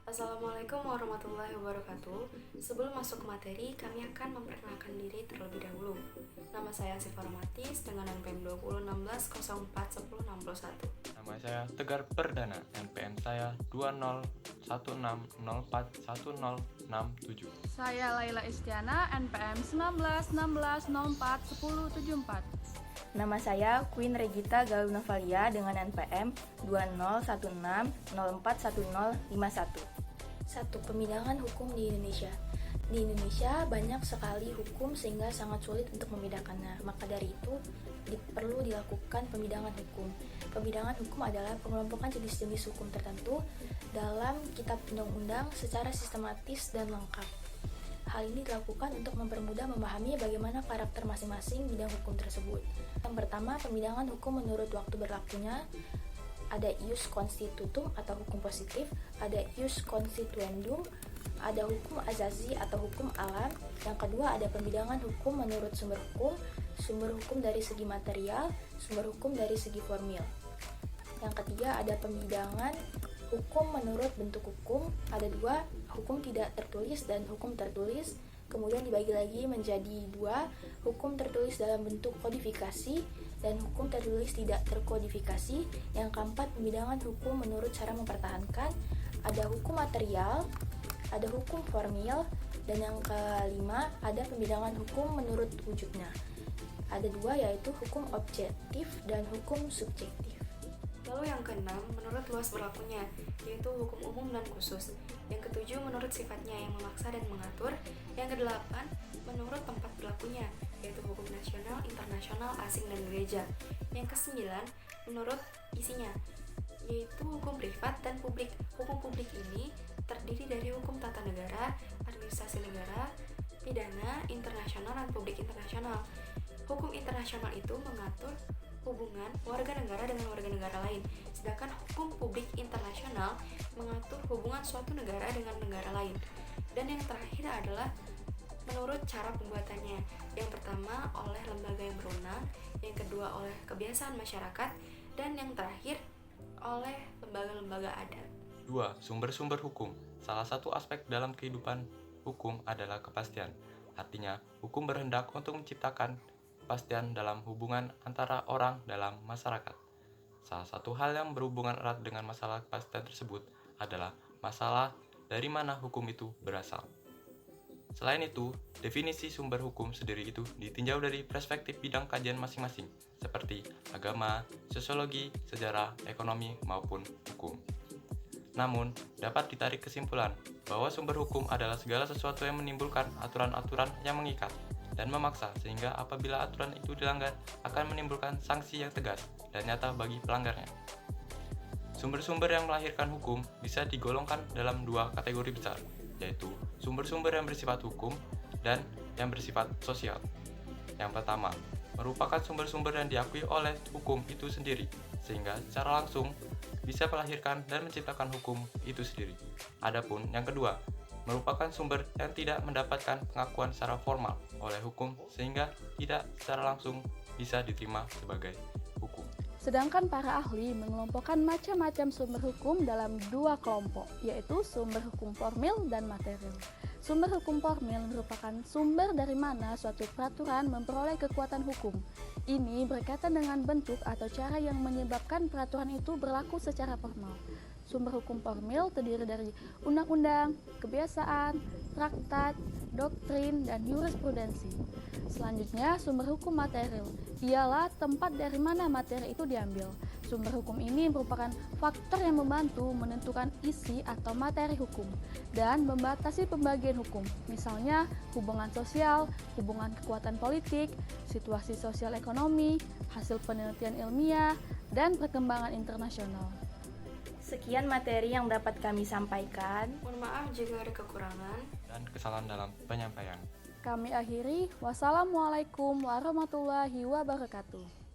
Assalamualaikum warahmatullahi wabarakatuh. Sebelum masuk ke materi, kami akan memperkenalkan diri terlebih dahulu. Nama saya Siva Romatis dengan NPM 2016041061. Nama saya Tegar Perdana, NPM saya 2016041067. Saya Laila Istiana, NPM 1916041074. Nama saya Queen Regita Galunavalia dengan NPM 2016041051. 1. Pemidangan hukum di Indonesia. Di Indonesia banyak sekali hukum sehingga sangat sulit untuk membedakannya. Maka dari itu perlu dilakukan pemidangan hukum. Pemidangan hukum adalah pengelompokan jenis-jenis hukum tertentu dalam kitab undang-undang secara sistematis dan lengkap. Hal ini dilakukan untuk mempermudah memahami bagaimana karakter masing-masing bidang hukum tersebut. Yang pertama, pemidangan hukum menurut waktu berlakunya. Ada ius constitutum atau hukum positif, ada ius constituendum, ada hukum azazi atau hukum alam. Yang kedua, ada pemidangan hukum menurut sumber hukum dari segi material, sumber hukum dari segi formil. Yang ketiga, ada pemidangan hukum menurut bentuk hukum. Ada dua, hukum tidak tertulis dan hukum tertulis. Kemudian dibagi lagi menjadi dua, hukum tertulis dalam bentuk kodifikasi dan hukum tertulis tidak terkodifikasi. Yang keempat, pemidangan hukum menurut cara mempertahankan. Ada hukum material, ada hukum formil, dan yang kelima, ada pemidangan hukum menurut wujudnya. Ada dua, yaitu hukum objektif dan hukum subjektif. Lalu yang keenam, menurut luas berlakunya, yaitu hukum umum dan khusus. Yang ketujuh, menurut sifatnya yang memaksa dan mengatur. Yang kedelapan, menurut tempat berlakunya, yaitu hukum nasional, internasional, asing, dan gereja. Yang kesembilan, menurut isinya, yaitu hukum privat dan publik. Hukum publik ini terdiri dari hukum tata negara, administrasi negara, pidana, internasional, dan publik internasional. Hukum internasional itu mengatur hubungan warga negara dengan warga negara lain, sedangkan hukum publik internasional mengatur hubungan suatu negara dengan negara lain. Dan yang terakhir adalah menurut cara pembuatannya. Yang pertama oleh lembaga yang berwenang, yang kedua oleh kebiasaan masyarakat, dan yang terakhir oleh lembaga-lembaga adat. 2. Sumber-sumber hukum. Salah satu aspek dalam kehidupan hukum adalah kepastian. Artinya, hukum berhendak untuk menciptakan kepastian dalam hubungan antara orang dalam masyarakat. Salah satu hal yang berhubungan erat dengan masalah kepastian tersebut adalah masalah dari mana hukum itu berasal. Selain itu, definisi sumber hukum sendiri itu ditinjau dari perspektif bidang kajian masing-masing, seperti agama, sosiologi, sejarah, ekonomi, maupun hukum. Namun, dapat ditarik kesimpulan bahwa sumber hukum adalah segala sesuatu yang menimbulkan aturan-aturan yang mengikat dan memaksa, sehingga apabila aturan itu dilanggar akan menimbulkan sanksi yang tegas dan nyata bagi pelanggarnya. Sumber-sumber yang melahirkan hukum bisa digolongkan dalam dua kategori besar, yaitu sumber-sumber yang bersifat hukum dan yang bersifat sosial. Yang pertama, merupakan sumber-sumber yang diakui oleh hukum itu sendiri, sehingga secara langsung bisa melahirkan dan menciptakan hukum itu sendiri. Adapun yang kedua, merupakan sumber yang tidak mendapatkan pengakuan secara formal oleh hukum sehingga tidak secara langsung bisa diterima sebagai hukum. Sedangkan para ahli mengelompokkan macam-macam sumber hukum dalam dua kelompok, yaitu sumber hukum formil dan material. Sumber hukum formil merupakan sumber dari mana suatu peraturan memperoleh kekuatan hukum. Ini berkaitan dengan bentuk atau cara yang menyebabkan peraturan itu berlaku secara formal. Sumber hukum formil terdiri dari undang-undang, kebiasaan, traktat, doktrin, dan jurisprudensi. Selanjutnya, sumber hukum material ialah tempat dari mana materi itu diambil. Sumber hukum ini merupakan faktor yang membantu menentukan isi atau materi hukum dan membatasi pembagian hukum, misalnya hubungan sosial, hubungan kekuatan politik, situasi sosial ekonomi, hasil penelitian ilmiah, dan perkembangan internasional. Sekian materi yang dapat kami sampaikan. Mohon maaf jika ada kekurangan Dan kesalahan dalam penyampaian. Kami akhiri, wassalamualaikum warahmatullahi wabarakatuh.